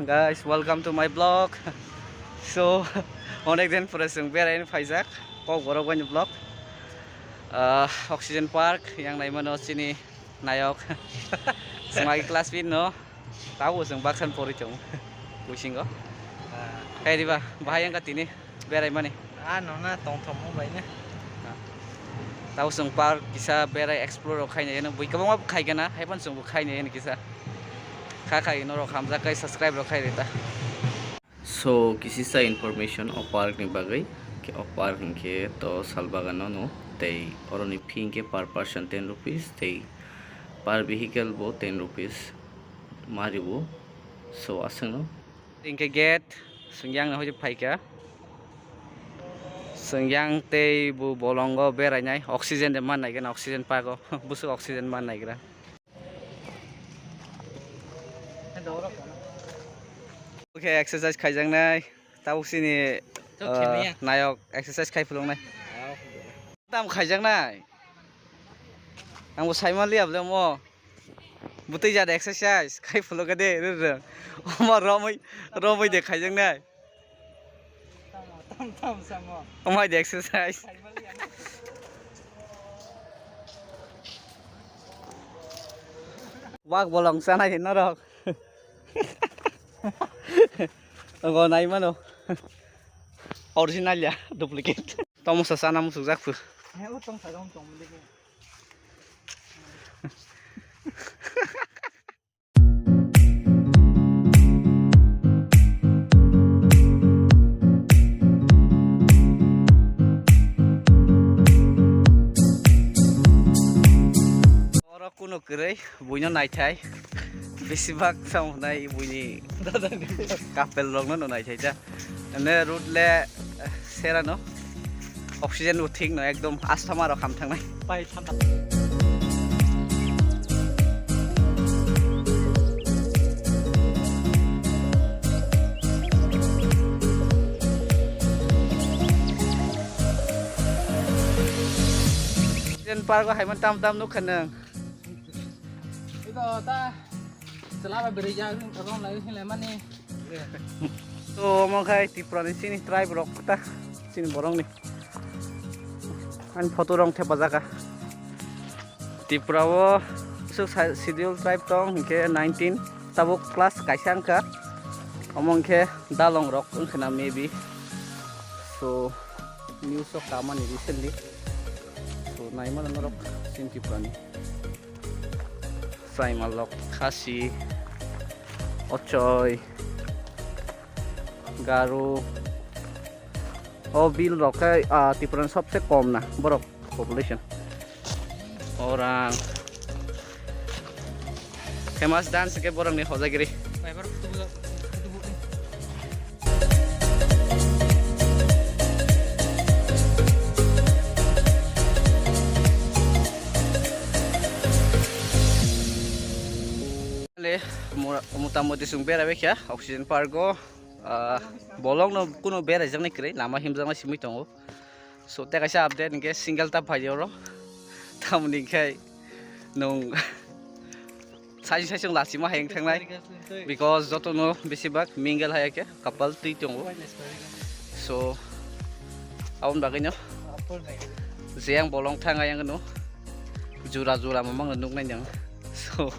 guys, welcome to my vlog. So অনেক দিন পরে जों बेरायनो फायजाक क'क्राझारनि vlog oxygen park yang naimano sini nayok sebagai kelas pino tahu जों baksan pori jong busingo kayak di bah bahaya nggak ini berai mana nona tong baiknya tahu जों park bisa berai explore kayaknya ini bui kamu mau kayak gana hebat जों kayaknya ini kisah kakak ini orang hamzah kayak subscribe lo kayak itu. So kisi sa information o park ni bagai ke o park ke to salbagano no tei oroni fee ke per person 10 rupees tei per vehicle bo 10 rupees maribo so asang no ingke gate sungyang na hoje phaika sungyang tei bu bolongo berainai oxygen de man naigena oxygen pago busu oxygen man naigra oke exercise khaijang nai tabu sini nayok exercise khai phulong nai tam khaijang nai ang bo saimal liab le mo butei jada exercise khai phulong ga de re oma romoi de khaijang nai tam samo omai de exercise wak bolong sana hin norok Enggak naik mana? Original ya, duplicate. Tomo sasana musuk zakfu. Orang kuno kerai, bunyi naik बेसिबाग सामनाय बुनि कापेल लंनो नो नाय थाइजा ने रुट ले सेरानो ऑक्सीजन उथिं न एकदम आस्थमा र खाम थांनाय बाय थान्दा जेन पार्क हायमन ताम ताम नु खनन इतो ता selama berjalan orang lain leman nih. So mau kayak di provinsi sini tribe rock kita sini borong nih. Kan foto orang tepa jaka. Di Prawo so schedule tribe tong ke 19 tabuk class kaisang ka. Omong ke dalong rock kena maybe. So news of kaman ini recently. So naiman rock sini di Prani. Saimalok Khasi Ochoy Garu Bil rokai tipuran सबसे कम ना बरक population orang famous dance के borang nih Hojagiri मोटामोटी जों बेरायबाय क्या अक्सिजेन पार्कआव bolong no kuno berai jang kre lama himjang ma simi tongo so te kaisa update nge single tap bhaiyo ro tamni khai nong sai jong lasi ma heng thangnai because joto no besibak mingle hayake couple ti tongo so aun bagai no jeng bolong thangai yang no jura mamang nuk nai jang so